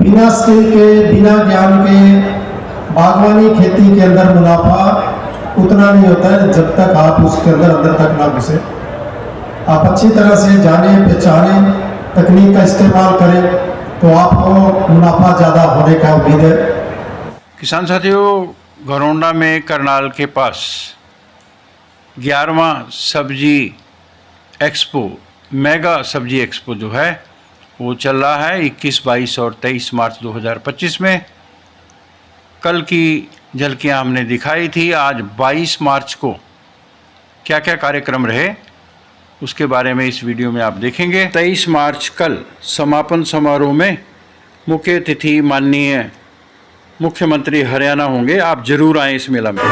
बिना स्किल के, बिना ज्ञान के बागवानी खेती के अंदर मुनाफा उतना नहीं होता है जब तक आप उसके अंदर तक ना घुसे। आप अच्छी तरह से जाने, पहचाने, तकनीक का इस्तेमाल करें तो आपको मुनाफा ज़्यादा होने का उम्मीद है। किसान साथियों, घरौंडा में करनाल के पास 11वां सब्जी एक्सपो, मेगा सब्जी एक्सपो जो है वो चल रहा है 21, 22 और 23 मार्च 2025 में। कल की झलकियाँ हमने दिखाई थी। आज 22 मार्च को क्या क्या कार्यक्रम रहे उसके बारे में इस वीडियो में आप देखेंगे। 23 मार्च कल समापन समारोह में मुख्य अतिथि माननीय मुख्यमंत्री हरियाणा होंगे। आप जरूर आएँ इस मेला में।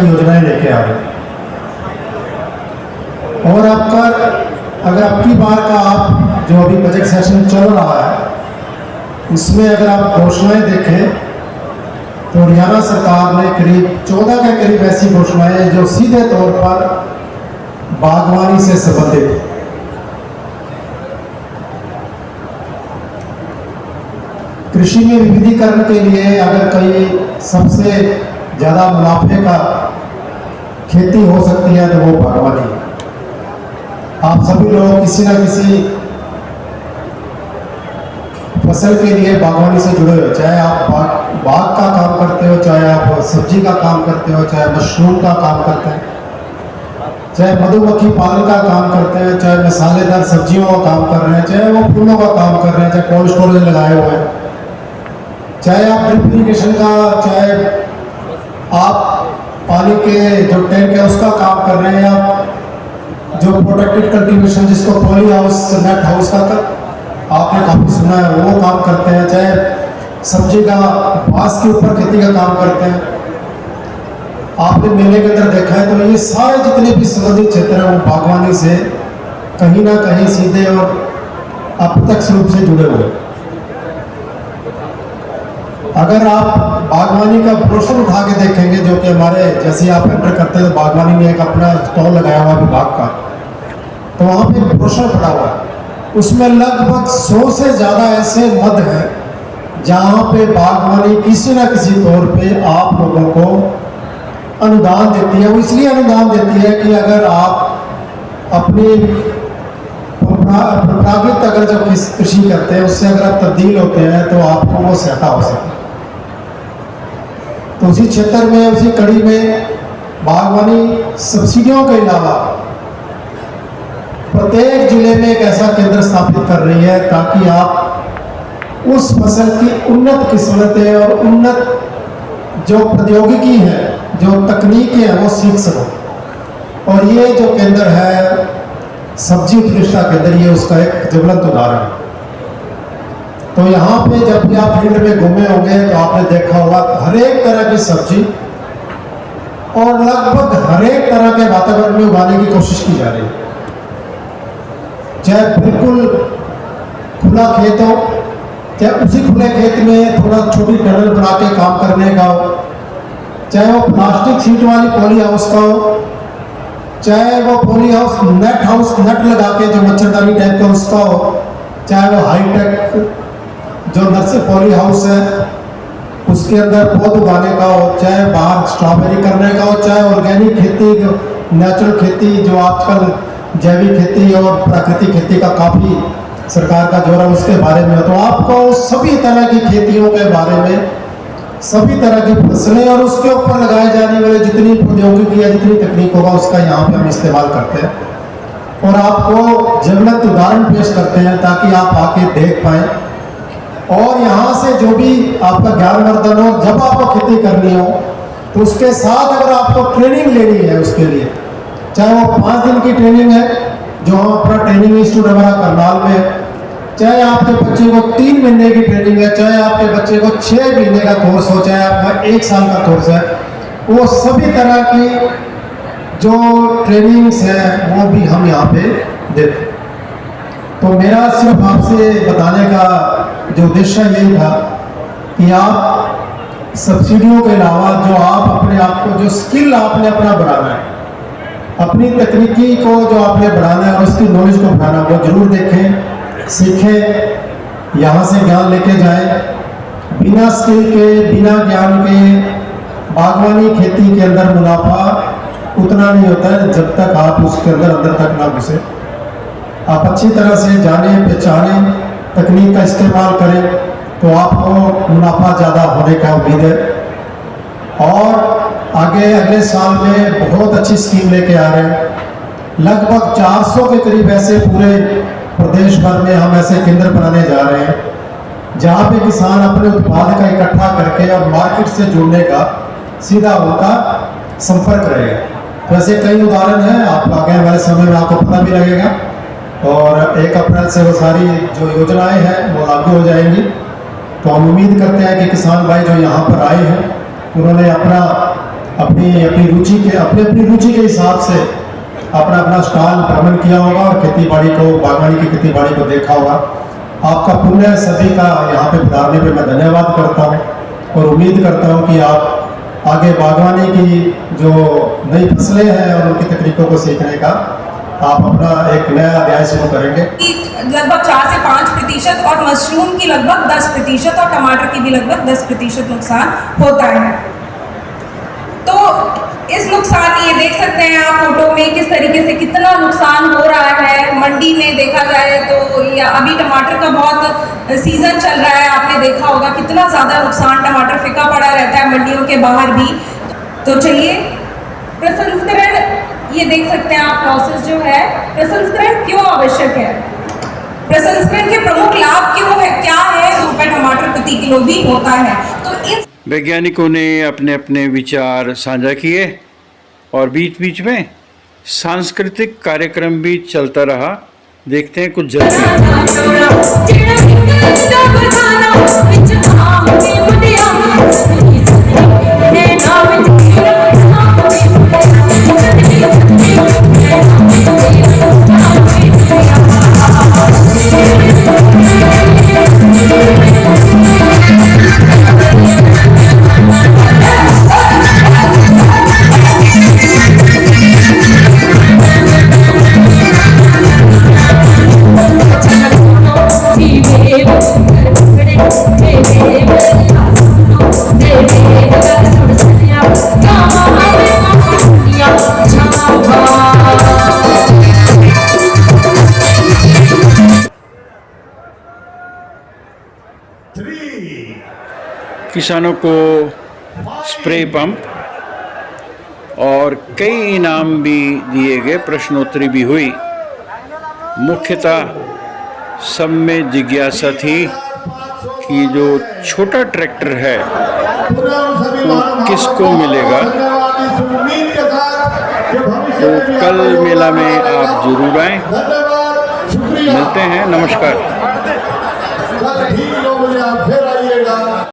योजनाएं लेके आ रहे और आपका अगर आपकी बार का आप जो अभी बजट सेशन चल रहा है इसमें अगर आप घोषणाएं देखें तो हरियाणा सरकार ने करीब 14 के करीब ऐसी घोषणाएं जो सीधे तौर पर बागवानी से संबंधित। कृषि में विविधीकरण के लिए अगर कई सबसे ज़्यादा मुनाफे का खेती हो सकती है तो वो बागवानी है। आप सभी लोग किसी न किसी फसल के लिए बागवानी से जुड़े हो, चाहे आप बाग का काम करते हो, चाहे आप सब्जी का काम करते हो, चाहे मशरूम का काम करते हैं, चाहे मधुमक्खी पालन का काम करते हैं, चाहे मसालेदार सब्जियों का काम कर रहे हैं, चाहे वो फूलों का काम कर रहे हैं, चाहे कोल्ड स्टोरेज लगाए हुए हैं, चाहे आप ड्रिप इरिगेशन का, चाहे आप पानी के जो टैंक है उसका काम कर रहे हैं, आप जो प्रोटेक्टेड कल्टीवेशन जिसको पॉली हाउस, नेट हाउस का आपने काफ़ी सुना है वो काम करते हैं, चाहे सब्जी का बांस के ऊपर खेती का काम करते हैं। आपने मेले के अंदर देखा है तो ये सारे जितने भी संबंधित क्षेत्र हैं वो बागवानी से कहीं ना कहीं सीधे और अप्रत्यक्ष रूप से जुड़े हुए। अगर आप बागवानी का ब्रोशर उठा के देखेंगे जो कि हमारे जैसे आप एंटर करते हैं तो बागवानी ने एक अपना स्टॉल लगाया हुआ विभाग का, तो वहाँ पे एक ब्रोशर पड़ा हुआ है, उसमें लगभग 100 से ज़्यादा ऐसे मद हैं जहाँ पे बागवानी किसी न किसी तौर पे आप लोगों को अनुदान देती है। वो इसलिए अनुदान देती है कि अगर आप अपनी परंपरागत अगर जब कृषि करते हैं उससे अगर आप तब्दील होते हैं तो आपको वो सहायता हो सके। तो उसी क्षेत्र में, उसी कड़ी में बागवानी सब्सिडियों के अलावा प्रत्येक जिले में एक ऐसा केंद्र स्थापित कर रही है ताकि आप उस फसल की उन्नत किस्मतें और उन्नत जो प्रौद्योगिकी है, जो तकनीकें हैं वो सीख सको। और ये जो केंद्र है सब्जी उत्कृष्टता केंद्र, ये उसका एक ज्वलंत उदाहरण है। तो यहाँ पे जब भी आप फील्ड में घूमे होंगे तो आपने देखा होगा हर एक तरह की सब्जी और लगभग हर एक तरह के वातावरण में उगाने की कोशिश की जा रही है। चाहे बिल्कुल खुला खेत हो, चाहे उसी खुले खेत में थोड़ा छोटी टनल बना के काम करने का हो, चाहे वो प्लास्टिक सीट वाली पॉली हाउस का हो, चाहे वो पॉली हाउस नेट लगा के जो मच्छरदानी टाइप का उसका हो, चाहे वो हाईटेक जो नर्सरी पॉली हाउस है उसके अंदर पौध उगाने का हो, चाहे बाहर स्ट्रॉबेरी करने का हो, चाहे ऑर्गेनिक खेती, नेचुरल खेती जो आजकल जैविक खेती और प्राकृतिक खेती का काफ़ी सरकार का जोर है उसके बारे में। तो आपको सभी तरह की खेतियों के बारे में, सभी तरह की फसलें और उसके ऊपर लगाए जाने वाले जितनी प्रौद्योगिकी या जितनी तकनीक होगा उसका यहाँ पे हम इस्तेमाल करते हैं और आपको ज्वलंत उदाहरण पेश करते हैं ताकि आप आके देख पाएँ। और यहाँ से जो भी आपका ज्ञानवर्धन हो, जब आपको खेती करनी हो तो उसके साथ अगर आपको ट्रेनिंग लेनी है उसके लिए, चाहे वो 5 दिन की ट्रेनिंग है जो हम अपना ट्रेनिंग इंस्टीट्यूट हमारा करनाल में, चाहे आपके बच्चे को 3 महीने की ट्रेनिंग है, चाहे आपके बच्चे को 6 महीने का कोर्स हो, चाहे आपका 1 साल का कोर्स है, वो सभी तरह की जो ट्रेनिंग्स हैं वो भी हम यहाँ पे देते हैं। तो मेरा सिर्फ आपसे बताने का जो उद्देश्य यही था कि आप सब्सिडियों के अलावा जो आप अपने आप को जो स्किल आपने अपना बढ़ाना है, अपनी तकनीकी को जो आपने बढ़ाना है और उसकी नॉलेज को बढ़ाना, वो जरूर देखें, सीखें, यहाँ से ज्ञान लेके जाएं। बिना स्किल के, बिना ज्ञान के बागवानी खेती के अंदर मुनाफा उतना नहीं होता है जब तक आप उसके अंदर तक ना घुसे। आप अच्छी तरह से जाने, पहचाने, तकनीक का इस्तेमाल करें तो आपको मुनाफा ज़्यादा होने का उम्मीद है। और आगे अगले साल में बहुत अच्छी स्कीम लेके आ रहे हैं। लगभग 400 के करीब ऐसे पूरे प्रदेश भर में हम ऐसे केंद्र बनाने जा रहे हैं जहाँ पे किसान अपने उत्पाद का इकट्ठा करके और मार्केट से जुड़ने का सीधा उनका संपर्क रहेगा। वैसे कई उदाहरण हैं, आप आगे वाले समय में आपको पता भी लगेगा। और 1 अप्रैल से वो सारी जो योजनाएं हैं वो लागू हो जाएंगी। तो हम उम्मीद करते हैं कि किसान भाई जो यहाँ पर आए हैं उन्होंने अपनी रुचि के हिसाब से अपना स्टॉल भ्रमण किया होगा और बागवानी की खेती बाड़ी को देखा होगा। आपका पुण्य सभी का यहाँ पे पधारने पे मैं धन्यवाद करता हूँ और उम्मीद करता हूँ कि आप आगे बागवानी की जो नई फसलें हैं और उनकी तकनीकों को सीखने का आप अपना एक नया अध्याय शुरू करेंगे। लगभग 4 से 5% और मशरूम की लगभग 10% और टमाटर की भी लगभग 10% नुकसान होता है। तो इस नुकसान ये देख सकते हैं आप फोटो में किस तरीके से कितना नुकसान हो रहा है। मंडी में देखा जाए तो या अभी टमाटर का बहुत सीजन चल रहा है, आपने देखा होगा कितना ज़्यादा नुकसान, टमाटर फिका पड़ा रहता है मंडियों के बाहर भी। तो चलिए प्रसंस्करण, ये देख सकते हैं आप प्रोसेस जो है, प्रसंस्करण क्यों आवश्यक है, प्रसंस्करण के प्रमुख लाभ क्यों है, क्या है, रुपए टमाटर प्रति किलो भी होता है। तो इन वैज्ञानिकों ने अपने अपने विचार साझा किए और बीच बीच में सांस्कृतिक कार्यक्रम भी चलता रहा। देखते हैं कुछ किसानों को स्प्रे पंप और कई इनाम भी दिए गए, प्रश्नोत्तरी भी हुई। मुख्यतः सब में जिज्ञासा थी कि जो छोटा ट्रैक्टर है वो किसको मिलेगा। तो कल मेला में आप जरूर आएं। मिलते हैं, नमस्कार।